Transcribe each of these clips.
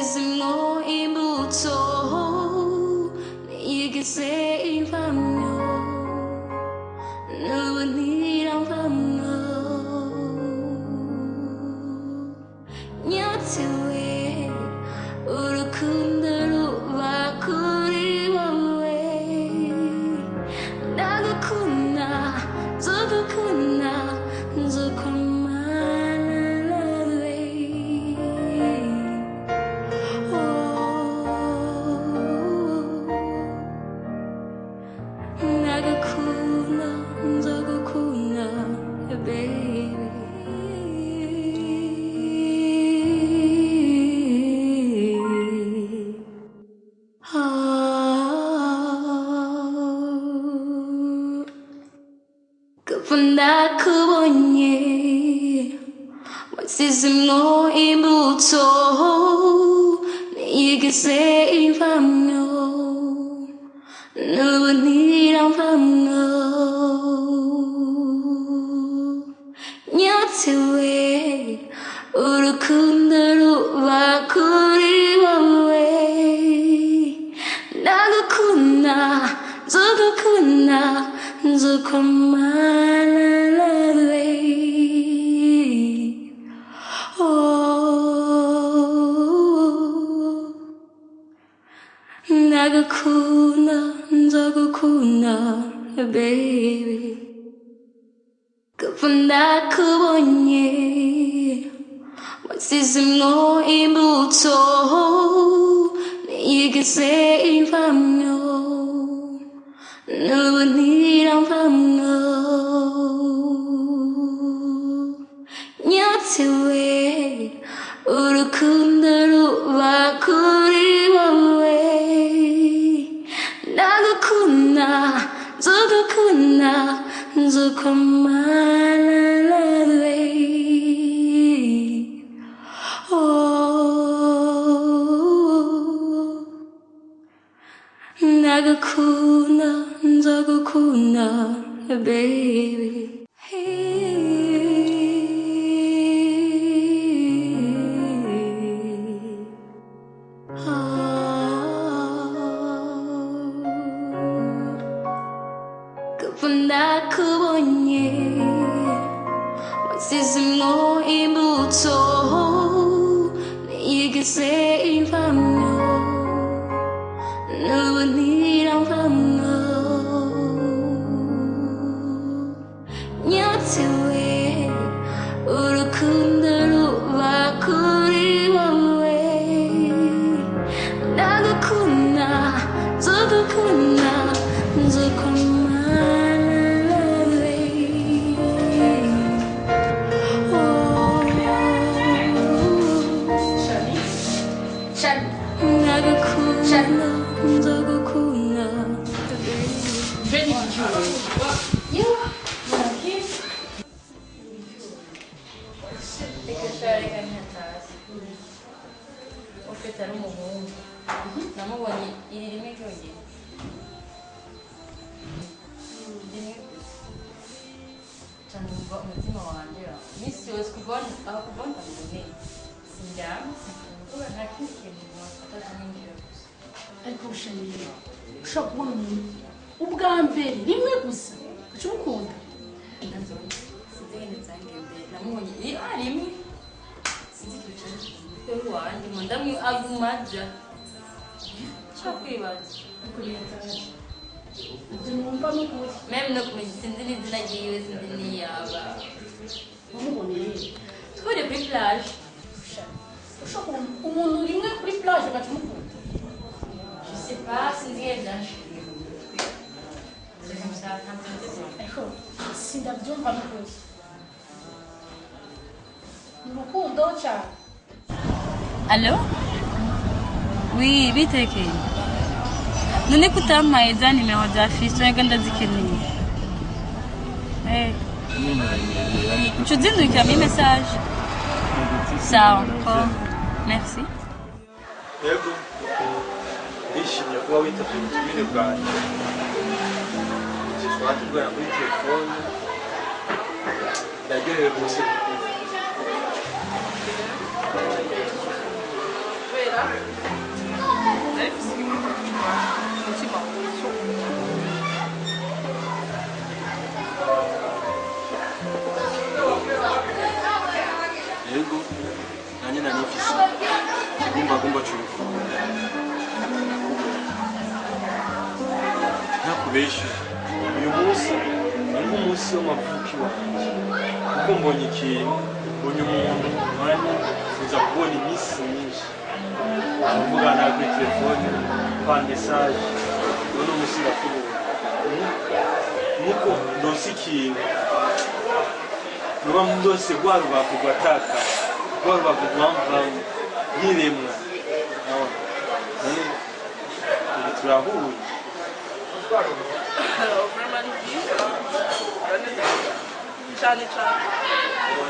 wasizimwo imbuto niyigeze ivamwo n'ubu ntiramvamwo nyotewe urukundo ruba kuri wowe ndagukunda nzogukunda nzokomana nawe ndagukunda nzogukunda baby. Kufunda kubonye wasizimwo imbuto niyigeze ivamwo n'ubu ntiramvamwo nyotewe urukundo ruba kuri wowe ndagukunda nzogukunda nzokomana nawe ndagukunda nzogukunda baby. Kuva ndakubonye wasizimwo imbuto niyigeze ivamwo n'ubu ntiramvamwo nyotewe urukundo ruba kuri wowe ndagukunda nzogukunda nzokomana nawe ndagukunda nzogukunda baby. Kuva ndakubonye wasizimwo imbuto niyigeze ivamwo n'ubu ntiramvamwo nyotewe urukundo ruba kuri wowe ndagukunda nzogukunda nzokomana nawe ndagukunda nzogukunda ufite ari umuhungu namubonye iri rimwe ryonyine rimwe cyane umva umutima wanjye iminsi yose kuva ndamuboneye sindyamye sinkumva nta kindi kintu wafata kumwinjira gusa ariko bushaniye ushobora kubona umuntu ubwa mbere rimwe gusa uca umukunda sinzi ngende nsange mbere namubonye rimwe sinzi ikintu cyari wanjye ngo ndamwagumaja cyo kwibaza ibyo numva n'ukuri meme no kumenya sinzi n'izina ryiwe sinzi n'iyaba wamuboneye twuriye kuri plage ushobora umuntu rimwe kuri plage ugaca umukunda je sais pas sinzi iyo byashiriye ariko sindabyumva n'ukuri ni urukundo cyane. Allô? Oui, bitekeye. None kutampaye za nimero za fils wega ndazikeneye. Tu dis nous qu'il y a mes messages. Ça encore. Merci. Yego. Bishimye kuba witabye ubutumire bwanjye. Twatubwira kuri telefone. Ndaryohewe rwose. kera nari gusiga umutima wuzuye yego nanjye nanifise kigumbagumba c'urukundo ntakubeshe uyu munsi ni nk'umunsi w'amavuko iwanje kuko mbonye ikintu mbonye umuntu mwanya nza kubona iminsi myinshi avugana kuri telefone kwa message none umunsi nakubonye nuko ndonse ikintu nuba ndose rwa rubavu rwataka rwa rubavu rwamvamo nkiremwa none turahuye vraiment ni byiza cyane cyane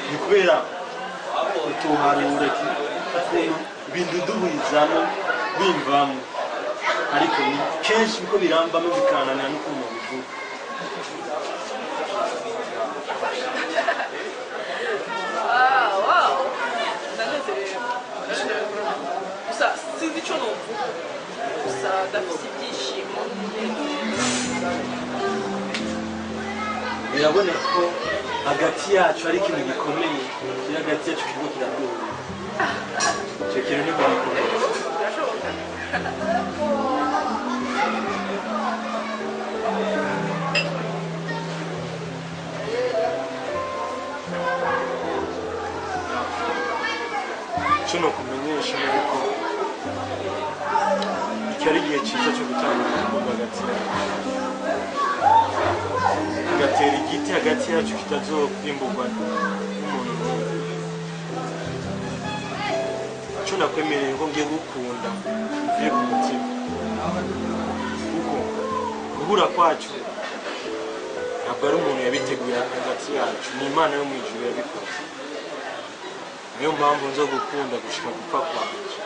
ni kubera utuharura ukuntu binduduburizamo bimvamo ariko ni kenshi biko birambamo bikananira n'ukuntu bivuga wow ndanezerewe gusa sinzi icyo novuga gusa ndafite ibyishimo biraboneka ko hagati yacu hari ikintu gikomeye kiri hagati yacu kirimo kiraduhuza icyo kintu nibwo gikomeye birashoboka icyo nokumenyesha ni uko iki ari igihe cyiza cyo gutanga urukundo hagati yacu tugatera igiti hagati yacu kitazokwimbugwa n'umuntu n'umwe icyo nakwemereye ko ngiye gukunda bivuye ku mutima kuko guhura kwacu ntabwo ari umuntu yabiteguye hagati yacu ni Imana yo mu ijuru yabikoze niyo mpamvu nzo gukunda gushika gupfa kwanjye